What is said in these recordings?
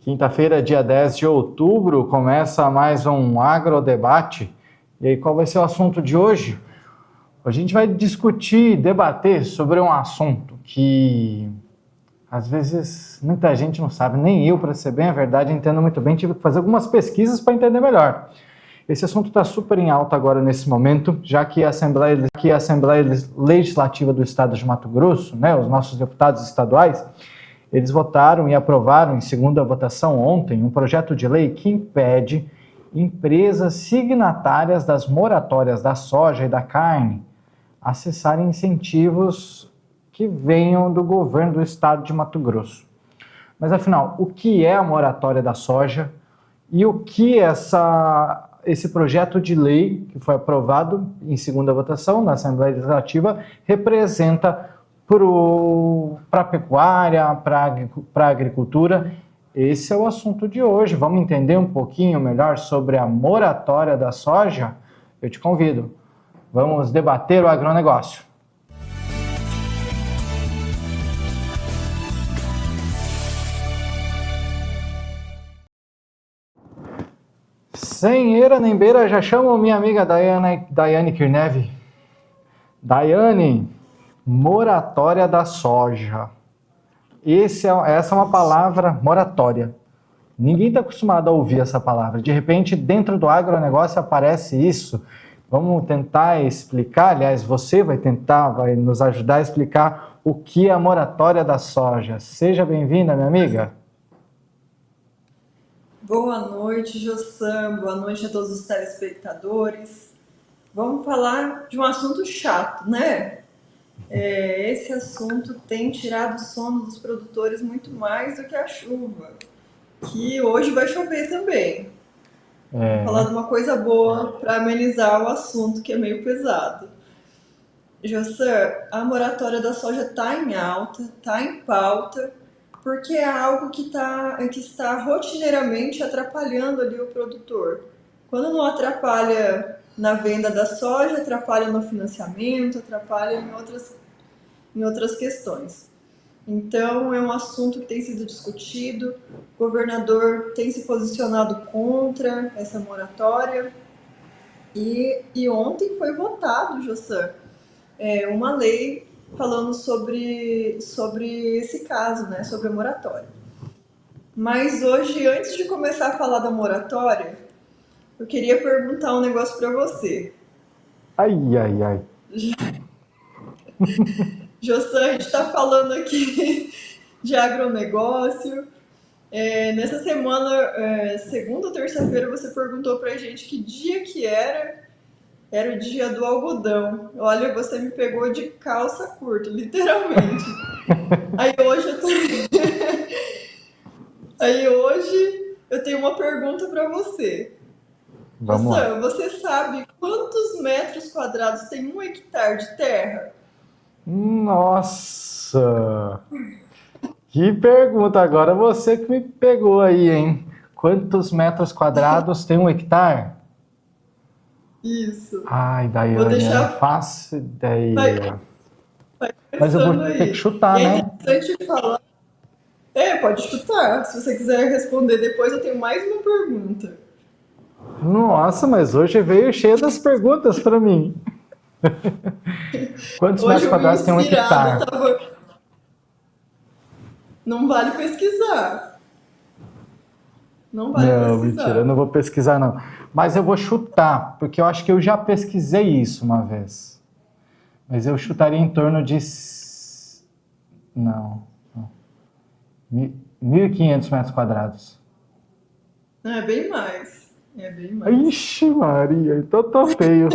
Quinta-feira, dia 10 de outubro, começa mais um Agrodebate. E aí, qual vai ser o assunto de hoje? A gente vai discutir, debater sobre um assunto que, às vezes, muita gente não sabe, nem eu, para ser bem a verdade, entendo muito bem, tive que fazer algumas pesquisas para entender melhor. Esse assunto está super em alta agora nesse momento, já que a Assembleia Legislativa do Estado de Mato Grosso, né, os nossos deputados estaduais, eles votaram e aprovaram em segunda votação ontem um projeto de lei que impede empresas signatárias das moratórias da soja e da carne acessarem incentivos que venham do governo do estado de Mato Grosso. Mas afinal, o que é a moratória da soja e o que esse projeto de lei que foi aprovado em segunda votação na Assembleia Legislativa representa para a pecuária, para a agricultura? Esse é o assunto de hoje. Vamos entender um pouquinho melhor sobre a moratória da soja? Eu te convido. Vamos debater o agronegócio. Sem eira nem beira, já chamo minha amiga Daiane Kirnev. Daiane, moratória da soja. Essa é uma palavra, moratória. Ninguém está acostumado a ouvir essa palavra. De repente, dentro do agronegócio aparece isso. Vamos tentar explicar, aliás, você vai nos ajudar a explicar o que é a moratória da soja. Seja bem-vinda, minha amiga. Boa noite, Jossan. Boa noite a todos os telespectadores. Vamos falar de um assunto chato, né? Esse assunto tem tirado o sono dos produtores muito mais do que a chuva, que hoje vai chover também. Vamos falar de uma coisa boa para amenizar o assunto, que é meio pesado. Jossan, a moratória da soja está em alta, está em pauta, porque é algo que está rotineiramente atrapalhando ali o produtor. Quando não atrapalha na venda da soja, atrapalha no financiamento, atrapalha em outras questões. Então, é um assunto que tem sido discutido, o governador tem se posicionado contra essa moratória, e ontem foi votado, Jossan, uma lei falando sobre esse caso, né, sobre a moratória. Mas hoje, antes de começar a falar da moratória, eu queria perguntar um negócio para você. Ai. Jossan, a gente está falando aqui de agronegócio. Nessa semana, segunda ou terça-feira, você perguntou para a gente que dia que era. Era o dia do algodão. Olha, você me pegou de calça curta, literalmente. Aí hoje eu tenho uma pergunta para você. Vamos lá. Você sabe quantos metros quadrados tem 1 hectare de terra? Nossa! Que pergunta! Agora você que me pegou aí, hein? Quantos metros quadrados tem 1 hectare? Isso. Ai, Daiane, eu não faço ideia. Mas eu vou ter que chutar, né? É interessante falar. Pode chutar. Se você quiser responder depois, eu tenho mais uma pergunta. Nossa, mas hoje veio cheia das perguntas para mim. Quantos metros quadrados tem 1 hectare? Não vale pesquisar. Não, mentira, eu não vou pesquisar, não. Mas eu vou chutar, porque eu acho que eu já pesquisei isso uma vez. Mas eu chutaria em torno de... Não. 1.500 metros quadados. Não, é bem mais. Ixi, Maria, então tô feio.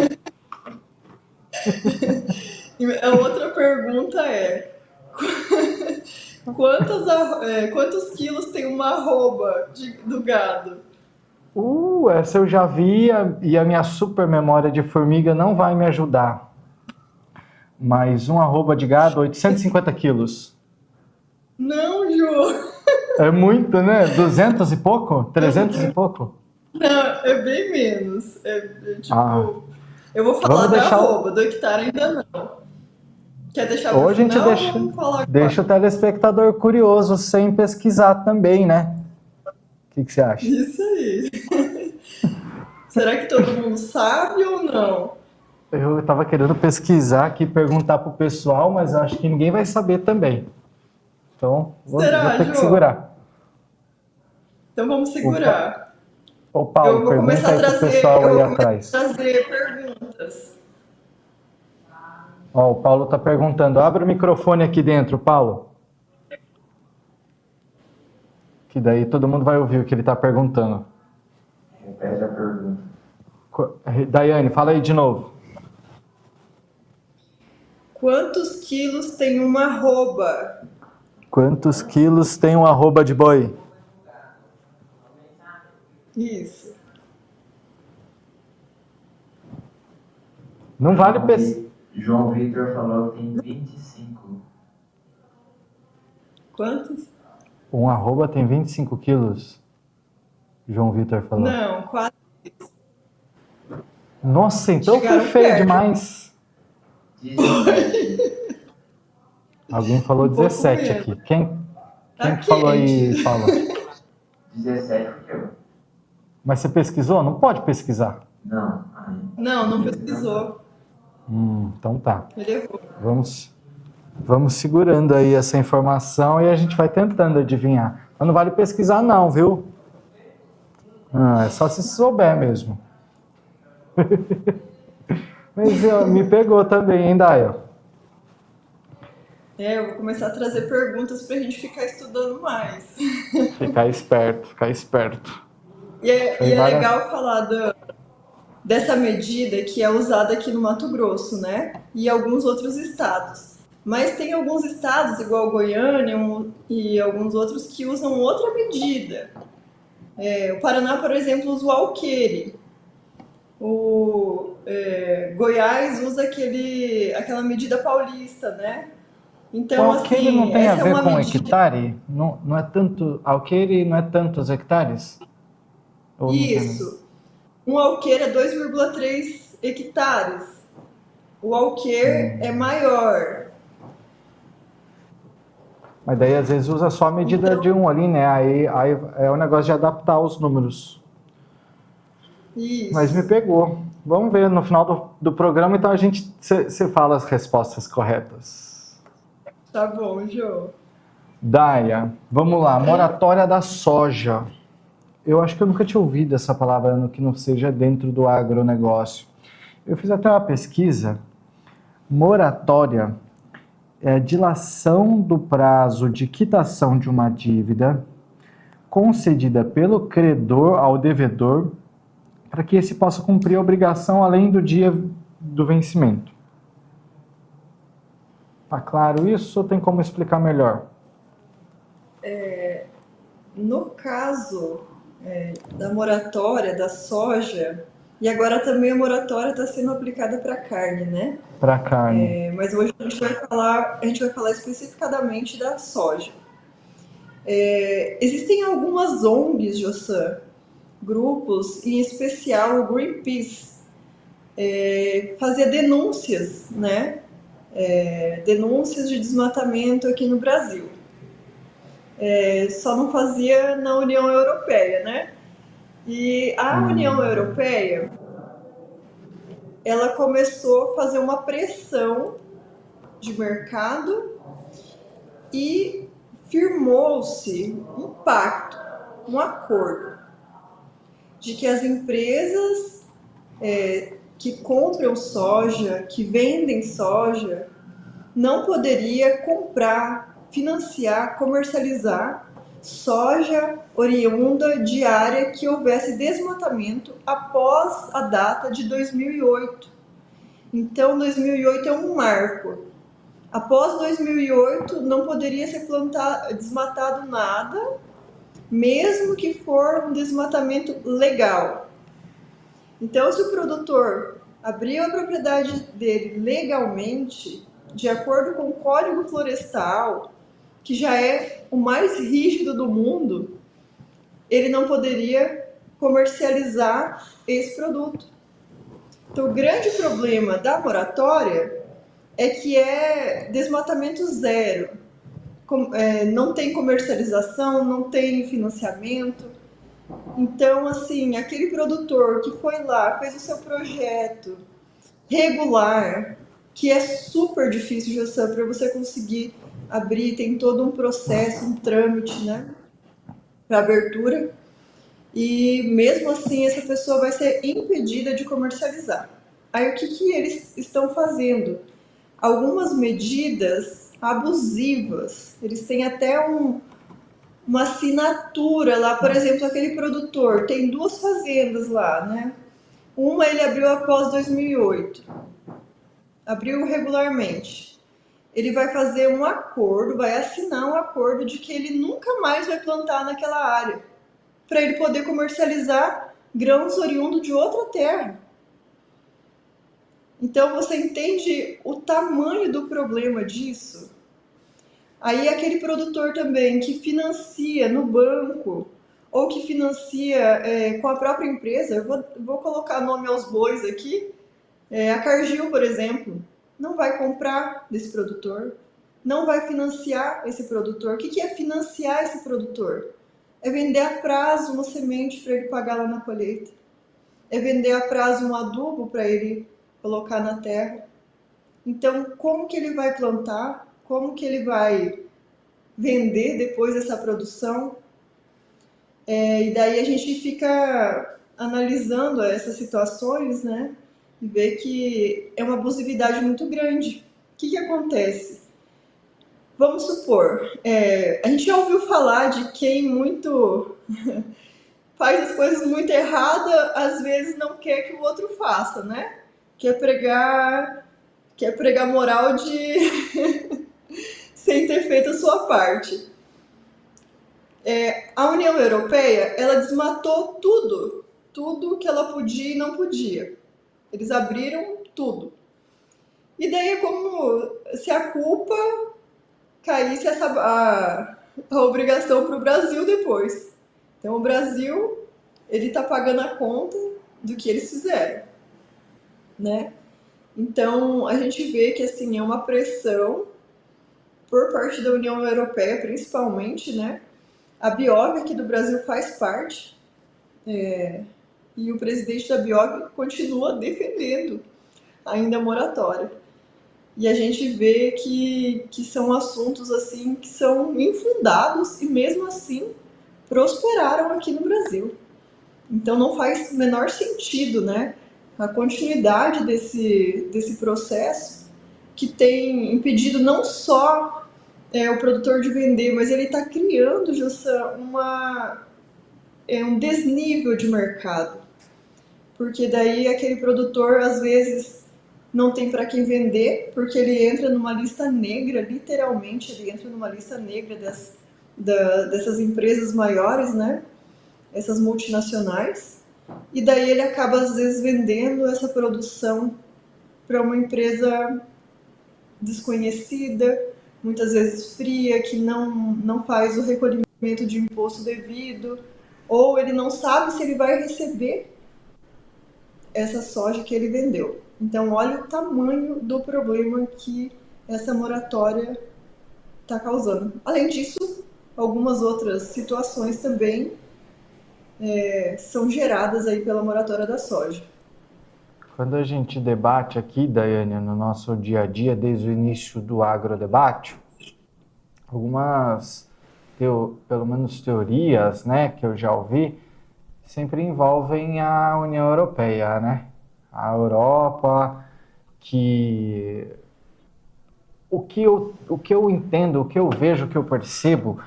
A outra pergunta é... Quantos quilos tem uma arroba do gado? Essa eu já vi e a minha super memória de formiga não vai me ajudar. Mas uma arroba de gado, 850 quilos. Não, Ju. É muito, né? 200 e pouco? 300 e pouco? Não, é bem menos. Eu vou falar da arroba, do hectare ainda não. Quer deixar para o final? Deixa o telespectador curioso sem pesquisar também, né? que você acha? Isso aí. Será que todo mundo sabe ou não? Eu estava querendo pesquisar aqui, perguntar pro pessoal, mas eu acho que ninguém vai saber também. Então, vou Será, ter que Jô? segurar. Então vamos Opa. segurar. Ô Paulo, pergunta aí pro pessoal Eu aí vou começar a atrás. trazer perguntas. Ó, o Paulo está perguntando. Abre o microfone aqui dentro, Paulo. Que daí todo mundo vai ouvir o que ele está perguntando. Repete a pergunta. Daiane, fala aí de novo. Quantos quilos tem uma arroba? Quantos quilos tem um arroba de boi? Isso. Não vale pesquisar. João Vitor falou que tem 25. Quantos? Um arroba tem 25 quilos? João Vitor falou. Não, quase. Nossa, então Chegaram foi feio perto. demais. 17. Alguém falou Um pouco 17 menos. aqui. Quem Tá que falou aí, quente. Paulo? 17 porque eu. Mas você pesquisou? Não pode pesquisar. Não, ainda. Não pesquisou. Então tá. Ele errou. Vamos segurando aí essa informação e a gente vai tentando adivinhar. Mas não vale pesquisar não, viu? É só se souber mesmo. Mas me pegou também, hein, Daio? Eu vou começar a trazer perguntas pra gente ficar estudando mais. Ficar esperto, ficar esperto. E é legal falar dessa medida que é usada aqui no Mato Grosso, né? E alguns outros estados. Mas tem alguns estados, igual Goiânia e alguns outros, que usam outra medida. O Paraná, por exemplo, usa o alqueire. Goiás usa aquela medida paulista, né? Então, O alqueire não assim, tem a essa é ver uma com medida. hectare? Não é tanto. Alqueire não é tantos hectares? Ou não tem? Isso. Um alqueire é 2,3 hectares. O alqueire é maior. Mas daí às vezes usa só a medida de um ali, né? Aí é o negócio de adaptar os números. Isso. Mas me pegou. Vamos ver no final do programa, então você fala as respostas corretas. Tá bom, Jô. Daia, vamos lá. Moratória da soja. Eu acho que eu nunca tinha ouvido essa palavra no que não seja dentro do agronegócio. Eu fiz até uma pesquisa. Moratória é a dilação do prazo de quitação de uma dívida concedida pelo credor ao devedor para que esse possa cumprir a obrigação além do dia do vencimento. Tá claro isso ou tem como explicar melhor? No caso da moratória da soja, e agora também a moratória está sendo aplicada para carne, né? Para carne. Mas hoje a gente vai falar especificadamente da soja. Existem algumas ONGs, Jossan, grupos, em especial o Greenpeace, fazia denúncias, né? Denúncias de desmatamento aqui no Brasil. Só não fazia na União Europeia, né? E a União Europeia, ela começou a fazer uma pressão de mercado e firmou-se um pacto, um acordo, de que as empresas que compram soja, que vendem soja, não poderia comprar, financiar, comercializar soja oriunda de área que houvesse desmatamento após a data de 2008. Então, 2008 é um marco. Após 2008, não poderia ser desmatado nada, mesmo que for um desmatamento legal. Então, se o produtor abriu a propriedade dele legalmente, de acordo com o Código Florestal, que já é o mais rígido do mundo, ele não poderia comercializar esse produto. Então, o grande problema da moratória é que é desmatamento zero. Não tem comercialização, não tem financiamento. Então, assim, aquele produtor que foi lá, fez o seu projeto regular, que é super difícil, Jossam, para você conseguir abrir, tem todo um processo, um trâmite, né, para abertura, e mesmo assim essa pessoa vai ser impedida de comercializar. Aí o que eles estão fazendo? Algumas medidas abusivas, eles têm até uma assinatura lá, por exemplo, aquele produtor tem 2 fazendas lá, né? Uma ele abriu após 2008, abriu regularmente. Ele vai fazer um acordo, vai assinar um acordo de que ele nunca mais vai plantar naquela área, para ele poder comercializar grãos oriundos de outra terra. Então você entende o tamanho do problema disso? Aí aquele produtor também que financia no banco ou que financia com a própria empresa, eu vou colocar nome aos bois aqui, a Cargill, por exemplo, não vai comprar desse produtor, não vai financiar esse produtor. O que é financiar esse produtor? É vender a prazo uma semente para ele pagar lá na colheita. É vender a prazo um adubo para ele colocar na terra. Então, como que ele vai plantar? Como que ele vai vender depois dessa produção? E daí a gente fica analisando essas situações, né? E vê que é uma abusividade muito grande. O que acontece? Vamos supor, a gente já ouviu falar de quem muito faz as coisas muito erradas, às vezes não quer que o outro faça, né? Quer pregar moral de sem ter feito a sua parte. A União Europeia, ela desmatou tudo que ela podia e não podia. Eles abriram tudo. E daí é como se a culpa caísse a obrigação para o Brasil depois. Então o Brasil, ele está pagando a conta do que eles fizeram, né? Então a gente vê que assim é uma pressão por parte da União Europeia, principalmente, né? A Biov aqui do Brasil faz parte, e o presidente da Biov continua defendendo ainda a moratória. E a gente vê que são assuntos assim que são infundados e mesmo assim prosperaram aqui no Brasil. Então não faz o menor sentido, né? A continuidade desse processo que tem impedido não só o produtor de vender, mas ele está criando, Jossam, um desnível de mercado. Porque daí aquele produtor, às vezes, não tem para quem vender, porque ele entra numa lista negra, literalmente, ele entra numa lista negra dessas empresas maiores, né? Essas multinacionais. E daí ele acaba, às vezes, vendendo essa produção para uma empresa desconhecida, muitas vezes fria, que não faz o recolhimento de imposto devido, ou ele não sabe se ele vai receber essa soja que ele vendeu. Então, olha o tamanho do problema que essa moratória está causando. Além disso, algumas outras situações também são geradas aí pela moratória da soja. Quando a gente debate aqui, Daiane, no nosso dia a dia, desde o início do agrodebate, algumas, pelo menos teorias, né, que eu já ouvi, sempre envolvem a União Europeia, né? A Europa, que o que eu entendo, o que eu vejo, o que eu percebo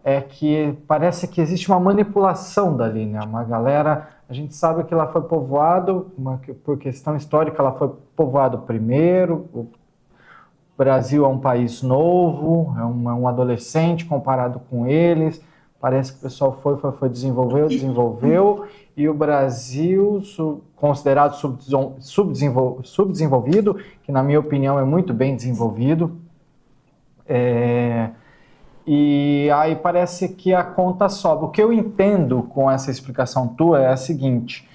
é que parece que existe uma manipulação dali, né? Uma galera, a gente sabe que ela foi povoado, por questão histórica, ela foi povoado primeiro. O Brasil é um país novo, é um adolescente comparado com eles. Parece que o pessoal foi desenvolveu, e o Brasil, considerado subdesenvolvido, que na minha opinião é muito bem desenvolvido, e aí parece que a conta sobe. O que eu entendo com essa explicação tua é a seguinte: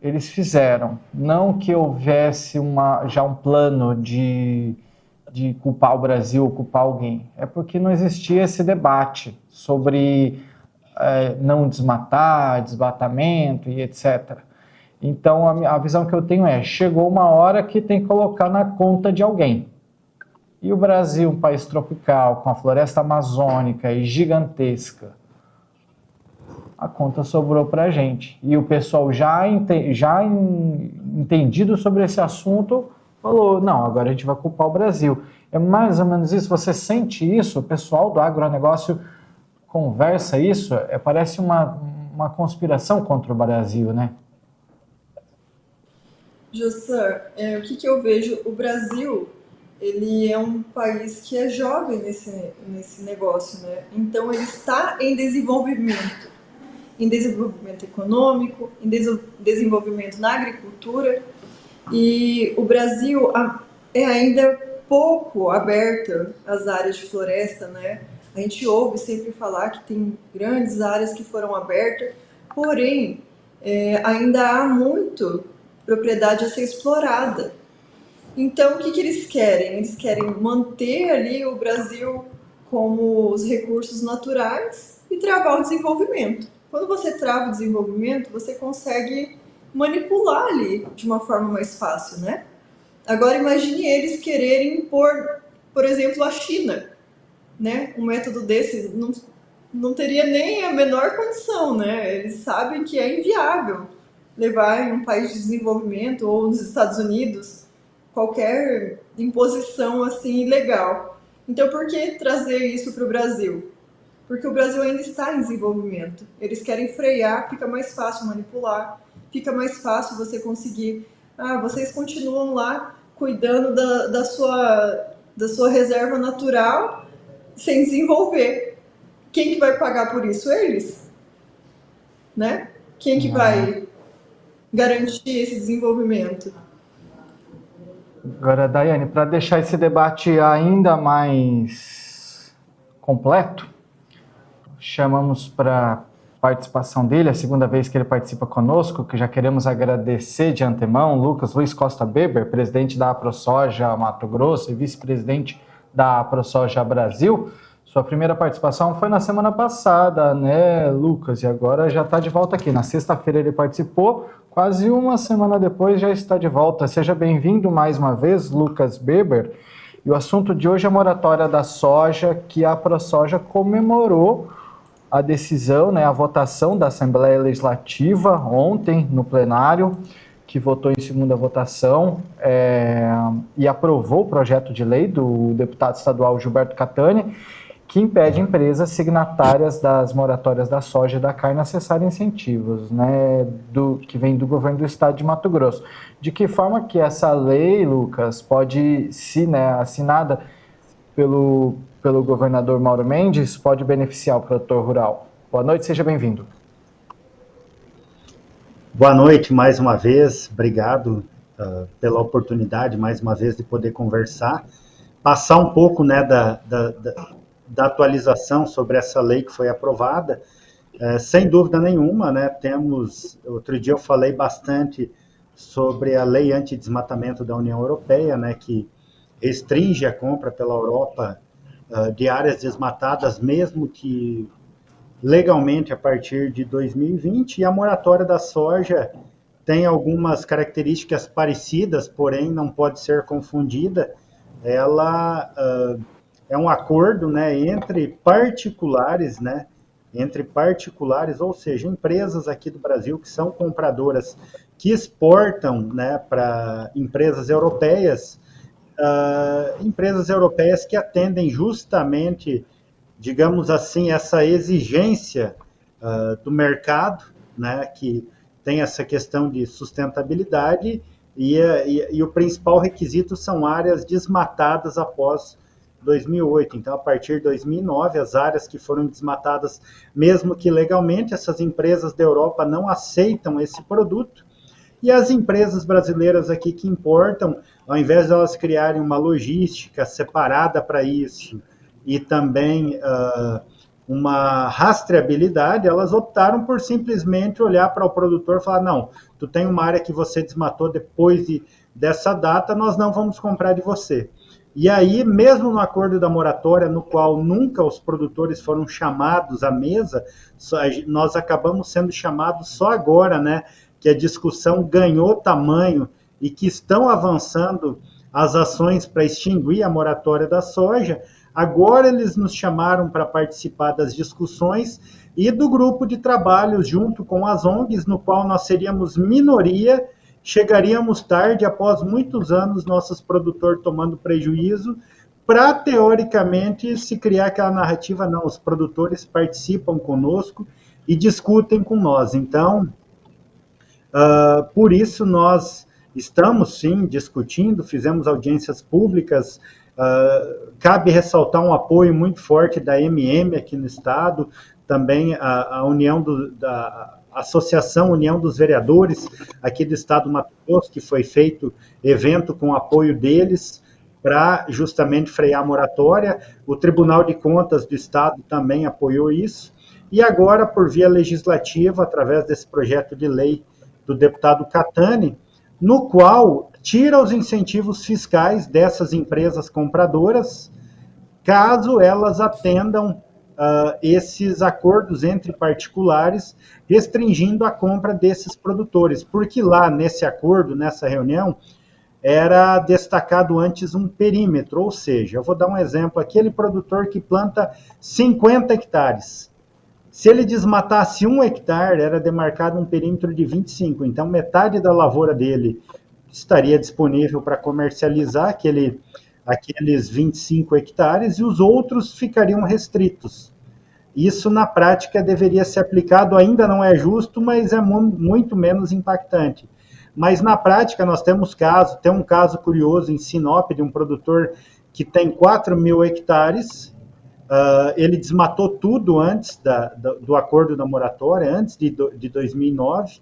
eles fizeram, não que houvesse já um plano de culpar o Brasil ou culpar alguém, é porque não existia esse debate sobre não desmatar, desmatamento e etc. Então, a visão que eu tenho chegou uma hora que tem que colocar na conta de alguém. E o Brasil, um país tropical, com a floresta amazônica e gigantesca, a conta sobrou para a gente. E o pessoal já entendido sobre esse assunto, falou, não, agora a gente vai culpar o Brasil. É mais ou menos isso, você sente isso? O pessoal do agronegócio conversa isso? Parece uma conspiração contra o Brasil, né? Jossan, o que eu vejo? O Brasil, ele é um país que é jovem nesse negócio, né? Então, ele está em desenvolvimento econômico, em desenvolvimento na agricultura, e o Brasil é ainda pouco aberto às áreas de floresta, né? A gente ouve sempre falar que tem grandes áreas que foram abertas, porém, ainda há muito propriedade a ser explorada. Então, o que eles querem? Eles querem manter ali o Brasil como os recursos naturais e travar o desenvolvimento. Quando você trava o desenvolvimento, você consegue manipular ali de uma forma mais fácil, né? Agora, imagine eles quererem impor, por exemplo, a China, né? Um método desse não teria nem a menor condição, né? Eles sabem que é inviável levar em um país de desenvolvimento ou nos Estados Unidos qualquer imposição assim ilegal. Então, por que trazer isso para o Brasil? Porque o Brasil ainda está em desenvolvimento. Eles querem frear, fica mais fácil manipular, fica mais fácil você conseguir. Vocês continuam lá cuidando da sua reserva natural sem desenvolver. Quem que vai pagar por isso? Eles, né? Quem que vai garantir esse desenvolvimento? Agora, Daiane, para deixar esse debate ainda mais completo, chamamos para participação dele, a segunda vez que ele participa conosco, que já queremos agradecer de antemão, Lucas Luiz Costa Beber, presidente da AproSoja Mato Grosso e vice-presidente da AproSoja Brasil. Sua primeira participação foi na semana passada, né, Lucas? E agora já está de volta aqui. Na sexta-feira ele participou, quase uma semana depois já está de volta. Seja bem-vindo mais uma vez, Lucas Beber. E o assunto de hoje é a moratória da soja, que a AproSoja comemorou a decisão, né, a votação da Assembleia Legislativa ontem no plenário, que votou em segunda votação e aprovou o projeto de lei do deputado estadual Gilberto Catani, que impede empresas signatárias das moratórias da soja e da carne acessarem incentivos, né, que vem do governo do estado de Mato Grosso. De que forma que essa lei, Lucas, pode, se assinada pelo governador Mauro Mendes, pode beneficiar o produtor rural? Boa noite, seja bem-vindo. Boa noite mais uma vez, obrigado pela oportunidade mais uma vez de poder conversar, passar um pouco, né, da atualização sobre essa lei que foi aprovada. Sem dúvida nenhuma, né, outro dia eu falei bastante sobre a lei antidesmatamento da União Europeia, né, que restringe a compra pela Europa de áreas desmatadas, mesmo que legalmente a partir de 2020, e a moratória da soja tem algumas características parecidas, porém não pode ser confundida. Ela é um acordo, né, entre particulares, ou seja, empresas aqui do Brasil que são compradoras que exportam, né, para empresas europeias que atendem justamente, digamos assim, essa exigência do mercado, né, que tem essa questão de sustentabilidade e o principal requisito são áreas desmatadas após 2008. Então, a partir de 2009, as áreas que foram desmatadas, mesmo que legalmente, essas empresas da Europa não aceitam esse produto. E as empresas brasileiras aqui que importam, ao invés de elas criarem uma logística separada para isso e também uma rastreabilidade, elas optaram por simplesmente olhar para o produtor e falar, não, tu tem uma área que você desmatou depois dessa data, nós não vamos comprar de você. E aí, mesmo no acordo da moratória, no qual nunca os produtores foram chamados à mesa, nós acabamos sendo chamados só agora, né, que a discussão ganhou tamanho e que estão avançando as ações para extinguir a moratória da soja. Agora eles nos chamaram para participar das discussões e do grupo de trabalho junto com as ONGs, no qual nós seríamos minoria. Chegaríamos tarde, após muitos anos, nossos produtores tomando prejuízo, para, teoricamente, se criar aquela narrativa, não, os produtores participam conosco e discutem com nós. Então, por isso nós estamos, sim, discutindo, fizemos audiências públicas, cabe ressaltar um apoio muito forte da MM aqui no Estado, também a União da Associação União dos Vereadores aqui do Estado do Mato Grosso, que foi feito evento com apoio deles para justamente frear a moratória. O Tribunal de Contas do Estado também apoiou isso. E agora, por via legislativa, através desse projeto de lei do deputado Catani, no qual tira os incentivos fiscais dessas empresas compradoras, caso elas atendam esses acordos entre particulares, restringindo a compra desses produtores, porque lá nesse acordo, nessa reunião, era destacado antes um perímetro, ou seja, eu vou dar um exemplo, aquele produtor que planta 50 hectares, se ele desmatasse 1 hectare, era demarcado um perímetro de 25, então metade da lavoura dele estaria disponível para comercializar aqueles 25 hectares e os outros ficariam restritos. Isso, na prática, deveria ser aplicado, ainda não é justo, mas é muito menos impactante. Mas, na prática, nós temos tem um caso curioso em Sinop, de um produtor que tem 4.000 hectares, ele desmatou tudo antes do acordo da moratória, antes de 2009,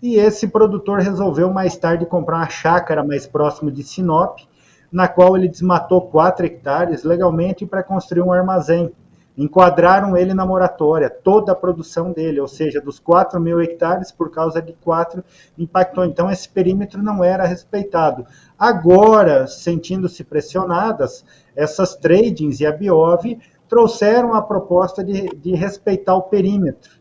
e esse produtor resolveu mais tarde comprar uma chácara mais próximo de Sinop, na qual ele desmatou 4 hectares legalmente para construir um armazém. Enquadraram ele na moratória, toda a produção dele, ou seja, dos 4.000 hectares, por causa de 4, impactou. Então, esse perímetro não era respeitado. Agora, sentindo-se pressionadas, essas tradings e a Biov trouxeram a proposta de respeitar o perímetro.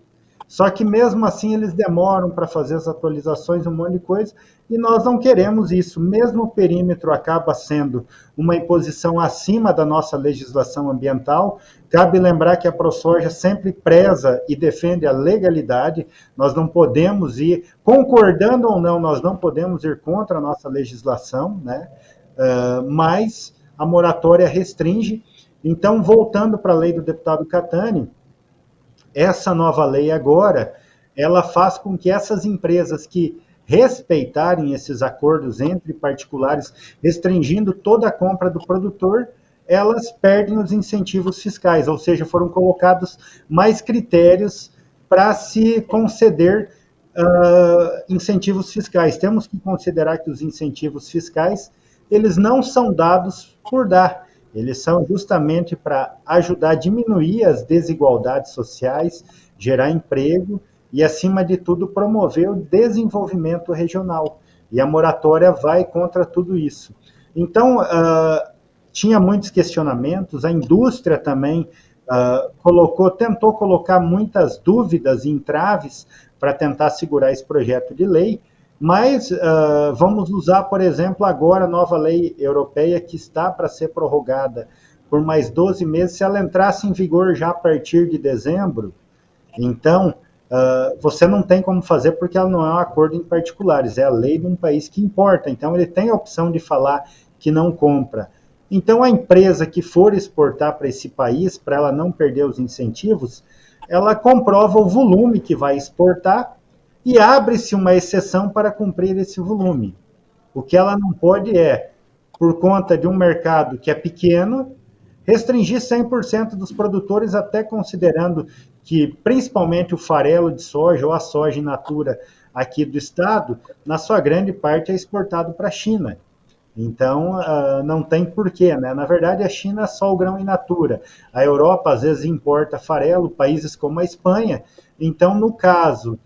Só que mesmo assim eles demoram para fazer as atualizações, um monte de coisa, e nós não queremos isso. Mesmo o perímetro acaba sendo uma imposição acima da nossa legislação ambiental. Cabe lembrar que a ProSoja sempre preza e defende a legalidade. Nós não podemos ir, concordando ou não, nós não podemos ir contra a nossa legislação, né? Mas a moratória restringe. Então, voltando para a lei do deputado Catani, essa nova lei agora, ela faz com que essas empresas que respeitarem esses acordos entre particulares, restringindo toda a compra do produtor, elas perdem os incentivos fiscais, ou seja, foram colocados mais critérios para se conceder incentivos fiscais. Temos que considerar que os incentivos fiscais, eles não são dados por dar, eles são justamente para ajudar a diminuir as desigualdades sociais, gerar emprego e, acima de tudo, promover o desenvolvimento regional. E a moratória vai contra tudo isso. Então, tinha muitos questionamentos, a indústria também tentou colocar muitas dúvidas e entraves para tentar segurar esse projeto de lei, mas vamos usar, por exemplo, agora a nova lei europeia que está para ser prorrogada por mais 12 meses, se ela entrasse em vigor já a partir de dezembro, então você não tem como fazer porque ela não é um acordo em particulares, é a lei de um país que importa, então ele tem a opção de falar que não compra. Então a empresa que for exportar para esse país, para ela não perder os incentivos, ela comprova o volume que vai exportar e abre-se uma exceção para cumprir esse volume. O que ela não pode por conta de um mercado que é pequeno, restringir 100% dos produtores, até considerando que, principalmente o farelo de soja ou a soja in natura aqui do estado, na sua grande parte é exportado para a China. Então, não tem porquê, né? Na verdade, a China é só o grão in natura. A Europa, às vezes, importa farelo, países como a Espanha. Então, no caso,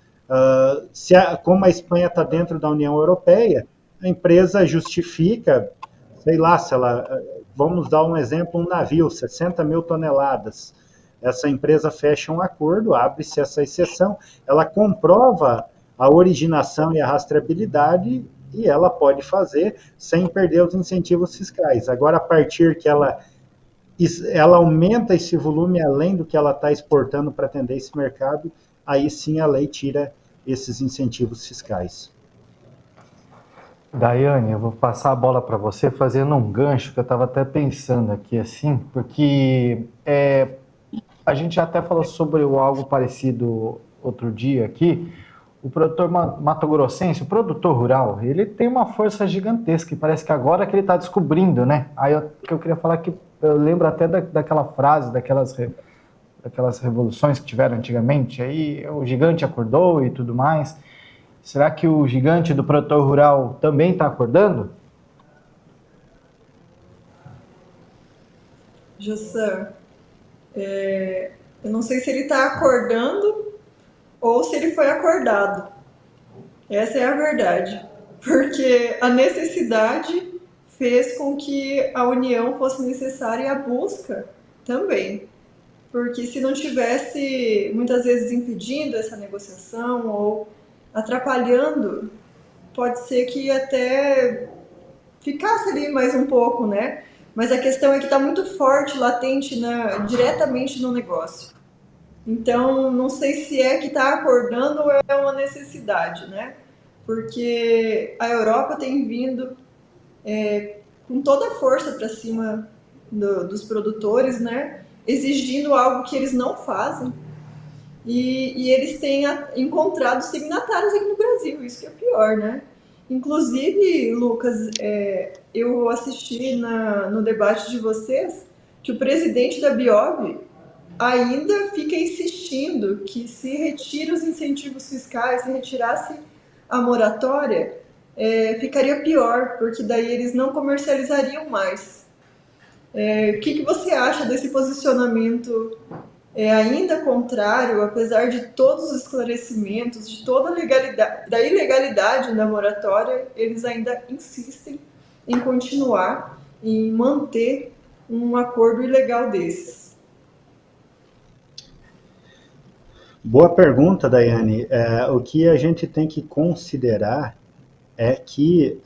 como a Espanha está dentro da União Europeia, a empresa justifica sei lá, se ela, vamos dar um exemplo, um navio, 60 mil toneladas. Essa empresa fecha um acordo, abre-se essa exceção, ela comprova a originação e a rastreabilidade e ela pode fazer sem perder os incentivos fiscais. Agora, a partir que ela aumenta esse volume além do que ela está exportando para atender esse mercado, aí sim a lei tira esses incentivos fiscais. Daiane, eu vou passar a bola para você fazendo um gancho que eu estava até pensando aqui assim, porque a gente até falou sobre algo parecido outro dia aqui. O produtor mato-grossense, o produtor rural, ele tem uma força gigantesca e parece que agora que ele está descobrindo, né? Aí eu queria falar que eu lembro até daquela frase, daquelas revoluções que tiveram antigamente, aí o gigante acordou e tudo mais. Será que o gigante do produtor rural também está acordando? Jussan, eu não sei se ele está acordando ou se ele foi acordado. Essa é a verdade. Porque a necessidade fez com que a união fosse necessária e a busca também. Porque se não tivesse, muitas vezes, impedindo essa negociação ou atrapalhando, pode ser que até ficasse ali mais um pouco, né? Mas a questão é que está muito forte, latente, diretamente no negócio. Então, não sei se é que está acordando ou é uma necessidade, né? Porque a Europa tem vindo com toda a força para cima dos produtores, né? Exigindo algo que eles não fazem. E eles têm encontrado signatários aqui no Brasil, isso que é pior, né? Inclusive, Lucas, eu assisti no debate de vocês que o presidente da Biob ainda fica insistindo que se retira os incentivos fiscais, se retirasse a moratória, ficaria pior, porque daí eles não comercializariam mais. O que você acha desse posicionamento ainda contrário, apesar de todos os esclarecimentos, de toda a legalidade, da ilegalidade da moratória, eles ainda insistem em continuar, em manter um acordo ilegal desses? Boa pergunta, Daiane. O que a gente tem que considerar é que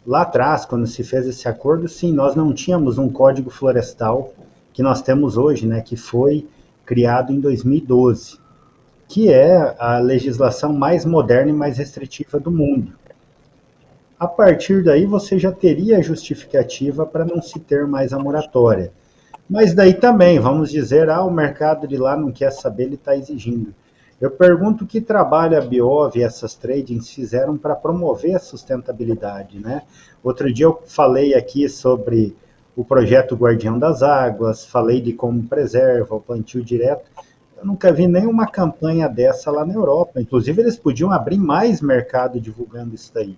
lá atrás, quando se fez esse acordo, sim, nós não tínhamos um código florestal que nós temos hoje, né, que foi criado em 2012, que é a legislação mais moderna e mais restritiva do mundo. A partir daí, você já teria a justificativa para não se ter mais a moratória. Mas daí também, vamos dizer, o mercado de lá não quer saber, ele está exigindo. Eu pergunto que trabalho a Biov e essas tradings fizeram para promover a sustentabilidade, né? Outro dia eu falei aqui sobre o projeto Guardião das Águas, falei de como preserva, o plantio direto. Eu nunca vi nenhuma campanha dessa lá na Europa. Inclusive, eles podiam abrir mais mercado divulgando isso daí.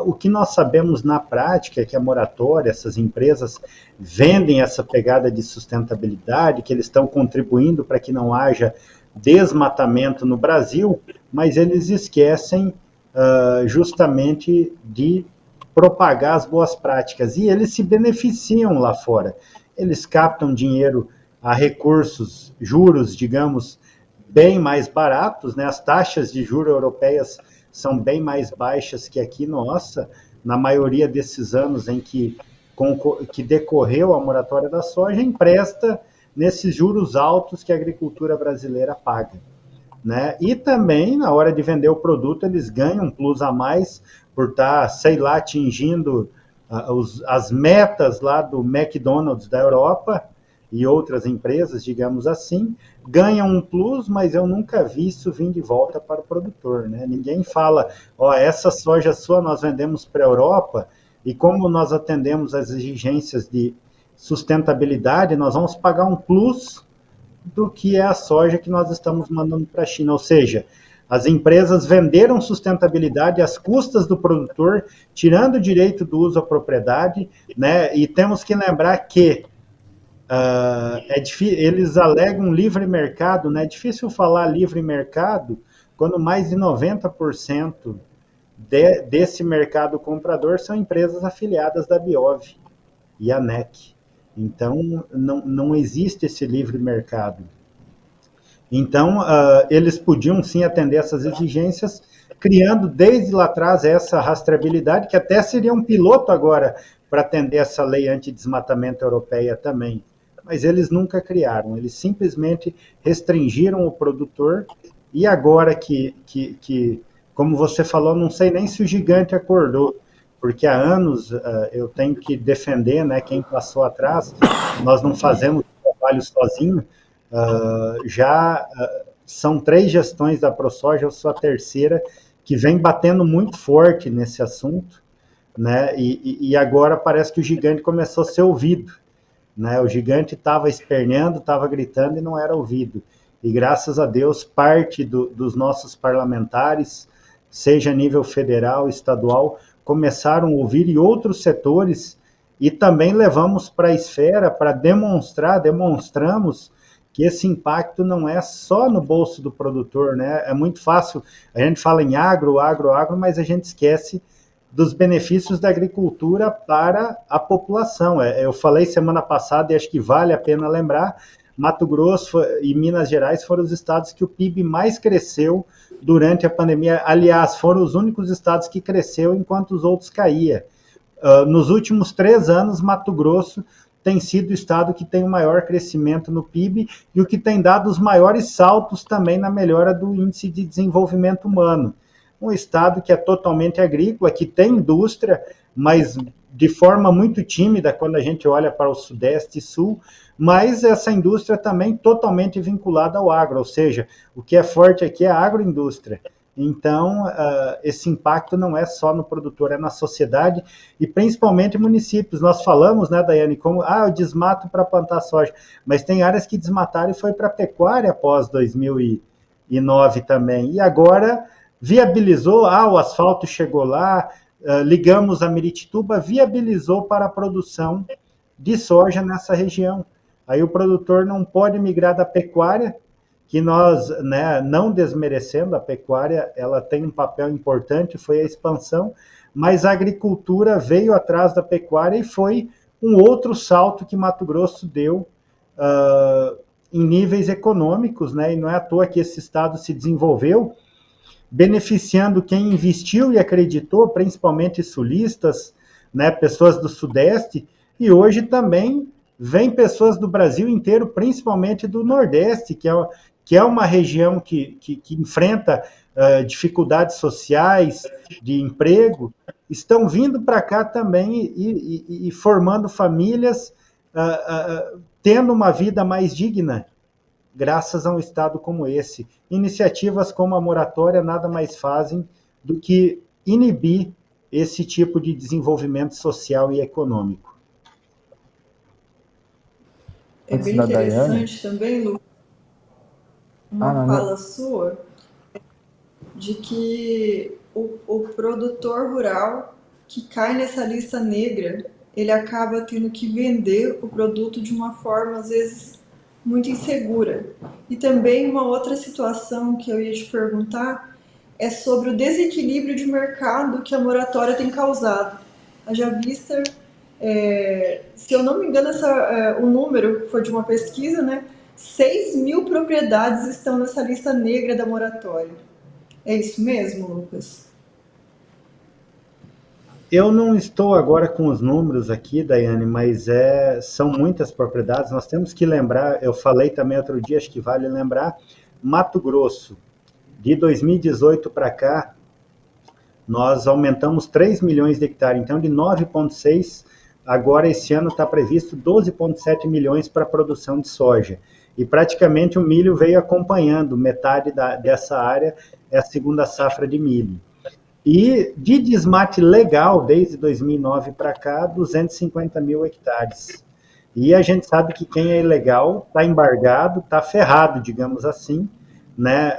O que nós sabemos na prática é que a moratória, essas empresas vendem essa pegada de sustentabilidade, que eles estão contribuindo para que não haja desmatamento no Brasil, mas eles esquecem justamente de propagar as boas práticas. E eles se beneficiam lá fora. Eles captam dinheiro a recursos, juros, digamos, bem mais baratos, né? As taxas de juros europeias são bem mais baixas que aqui, nossa, na maioria desses anos em que decorreu a moratória da soja, empresta nesses juros altos que a agricultura brasileira paga. Né? E também, na hora de vender o produto, eles ganham um plus a mais por estar, sei lá, atingindo as metas lá do McDonald's da Europa e outras empresas, digamos assim, ganham um plus, mas eu nunca vi isso vir de volta para o produtor. Né? Ninguém fala, essa soja sua nós vendemos para a Europa e como nós atendemos as exigências de sustentabilidade, nós vamos pagar um plus do que é a soja que nós estamos mandando para a China. Ou seja, as empresas venderam sustentabilidade às custas do produtor, tirando o direito do uso à propriedade, né? E temos que lembrar que eles alegam livre mercado, né? É difícil falar livre mercado quando mais de 90% desse mercado comprador são empresas afiliadas da Biov e a NEC. Então, não existe esse livre mercado. Então, eles podiam sim atender essas exigências, criando desde lá atrás essa rastreabilidade, que até seria um piloto agora para atender essa lei antidesmatamento europeia também. Mas eles nunca criaram, eles simplesmente restringiram o produtor, e agora como você falou, não sei nem se o gigante acordou, porque há anos eu tenho que defender, né, quem passou atrás, nós não fazemos trabalho sozinho. São 3 gestões da ProSoja, eu sou a terceira, que vem batendo muito forte nesse assunto, né? E agora parece que o gigante começou a ser ouvido, né? O gigante estava esperneando, estava gritando e não era ouvido. E graças a Deus, parte dos nossos parlamentares, seja a nível federal, estadual, começaram a ouvir, e outros setores, e também levamos para a esfera para demonstramos que esse impacto não é só no bolso do produtor, né? É muito fácil, a gente fala em agro, mas a gente esquece dos benefícios da agricultura para a população. Eu falei semana passada, e acho que vale a pena lembrar, Mato Grosso e Minas Gerais foram os estados que o PIB mais cresceu durante a pandemia. Aliás, foram os únicos estados que cresceu enquanto os outros caíam. Nos últimos 3 anos, Mato Grosso tem sido o estado que tem o maior crescimento no PIB e o que tem dado os maiores saltos também na melhora do índice de desenvolvimento humano. Um estado que é totalmente agrícola, que tem indústria, mas de forma muito tímida quando a gente olha para o Sudeste e Sul, mas essa indústria também totalmente vinculada ao agro, ou seja, o que é forte aqui é a agroindústria. Então, esse impacto não é só no produtor, é na sociedade e principalmente municípios. Nós falamos, né, Daiane, como eu desmato para plantar soja, mas tem áreas que desmataram e foi para a pecuária após 2009 também. E agora viabilizou, o asfalto chegou lá, ligamos a Miritituba, viabilizou para a produção de soja nessa região. Aí o produtor não pode migrar da pecuária, que nós, né, não desmerecendo a pecuária, ela tem um papel importante, foi a expansão, mas a agricultura veio atrás da pecuária e foi um outro salto que Mato Grosso deu em níveis econômicos, né, e não é à toa que esse estado se desenvolveu, beneficiando quem investiu e acreditou, principalmente sulistas, né, pessoas do Sudeste, e hoje também vem pessoas do Brasil inteiro, principalmente do Nordeste, que é uma região que enfrenta dificuldades sociais, de emprego, estão vindo para cá também e formando famílias, tendo uma vida mais digna, graças a um estado como esse. Iniciativas como a moratória nada mais fazem do que inibir esse tipo de desenvolvimento social e econômico. É bem interessante também, Lu, uma fala sua, de que o produtor rural que cai nessa lista negra, ele acaba tendo que vender o produto de uma forma, às vezes, muito insegura. E também uma outra situação que eu ia te perguntar é sobre o desequilíbrio de mercado que a moratória tem causado. Haja vista, se eu não me engano, o número foi de uma pesquisa, né? 6.000 propriedades estão nessa lista negra da moratória. É isso mesmo, Lucas? Eu não estou agora com os números aqui, Daiane, mas são muitas propriedades. Nós temos que lembrar, eu falei também outro dia, acho que vale lembrar, Mato Grosso, de 2018 para cá, nós aumentamos 3 milhões de hectares, então de 9,6, agora esse ano está previsto 12,7 milhões para a produção de soja. E praticamente o milho veio acompanhando, metade dessa área é a segunda safra de milho. E de desmate legal, desde 2009 para cá, 250 mil hectares. E a gente sabe que quem é ilegal está embargado, está ferrado, digamos assim, né?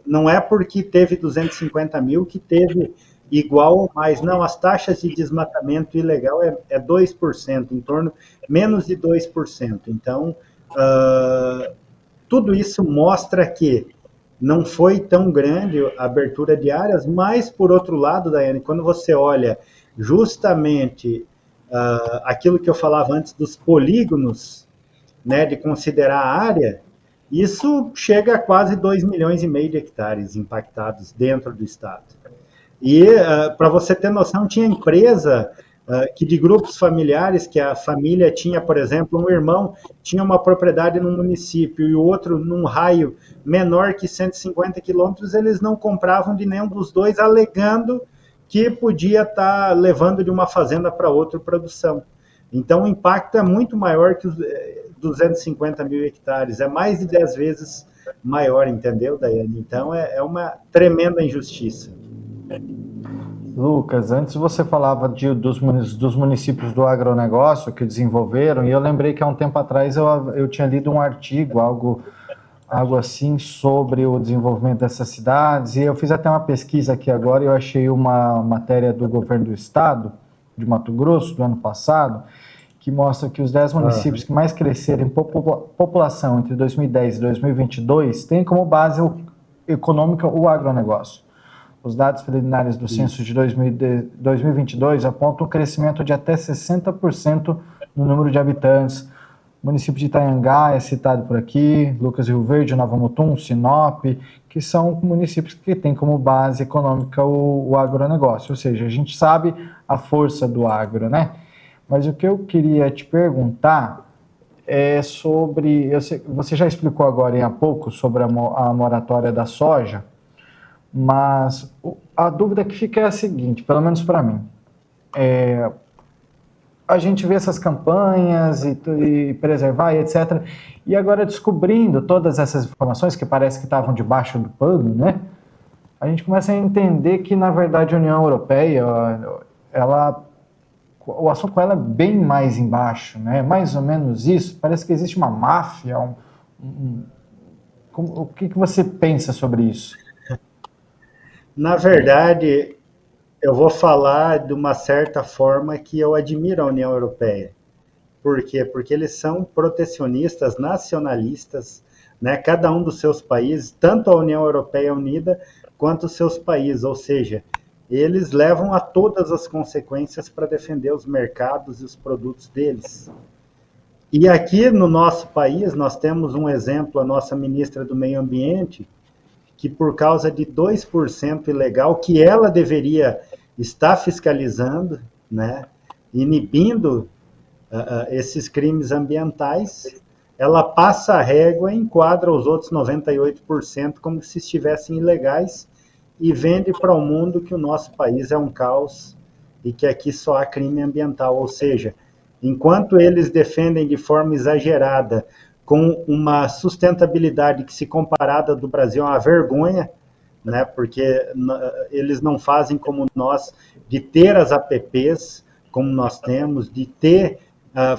Não é porque teve 250 mil que teve igual ou mais. Não, as taxas de desmatamento ilegal é 2%, em torno menos de 2%. Então, tudo isso mostra que não foi tão grande a abertura de áreas, mas, por outro lado, Daiane, quando você olha justamente aquilo que eu falava antes dos polígonos, né, de considerar a área, isso chega a quase 2,5 milhões de hectares impactados dentro do estado. E, para você ter noção, tinha empresa que de grupos familiares, que a família tinha, por exemplo, um irmão tinha uma propriedade num município e o outro num raio menor que 150 quilômetros, eles não compravam de nenhum dos dois, alegando que podia estar levando de uma fazenda para outra produção. Então, o impacto é muito maior que os 250 mil hectares, é mais de 10 vezes maior, entendeu, Daiane? Então, é uma tremenda injustiça. Lucas, antes você falava dos municípios do agronegócio que desenvolveram, e eu lembrei que há um tempo atrás eu tinha lido um artigo, algo assim, sobre o desenvolvimento dessas cidades, e eu fiz até uma pesquisa aqui agora e eu achei uma matéria do governo do estado, de Mato Grosso, do ano passado, que mostra que os 10 municípios que mais cresceram em população entre 2010 e 2022 têm como base econômica o agronegócio. Os dados preliminares do censo de 2022 apontam um crescimento de até 60% no número de habitantes. O município de Itanhangá é citado por aqui, Lucas Rio Verde, Nova Mutum, Sinop, que são municípios que têm como base econômica o agronegócio, ou seja, a gente sabe a força do agro, né? Mas o que eu queria te perguntar é sobre, você já explicou agora há pouco sobre a moratória da soja, mas a dúvida que fica é a seguinte, pelo menos para mim, a gente vê essas campanhas e preservar e etc. E agora descobrindo todas essas informações que parece que estavam debaixo do pano, né? A gente começa a entender que, na verdade, a União Europeia, o assunto com ela é bem mais embaixo, né? Mais ou menos isso. Parece que existe uma máfia. O que você pensa sobre isso? Na verdade, eu vou falar de uma certa forma que eu admiro a União Europeia. Por quê? Porque eles são protecionistas, nacionalistas, né? Cada um dos seus países, tanto a União Europeia Unida quanto os seus países, ou seja, eles levam a todas as consequências para defender os mercados e os produtos deles. E aqui no nosso país, nós temos um exemplo, a nossa ministra do Meio Ambiente, que por causa de 2% ilegal, que ela deveria estar fiscalizando, né, inibindo esses crimes ambientais, ela passa a régua e enquadra os outros 98% como se estivessem ilegais e vende para o mundo que o nosso país é um caos e que aqui só há crime ambiental. Ou seja, enquanto eles defendem de forma exagerada, com uma sustentabilidade que, se comparada do Brasil, é uma vergonha, né? Porque eles não fazem como nós, de ter as APPs, como nós temos, de ter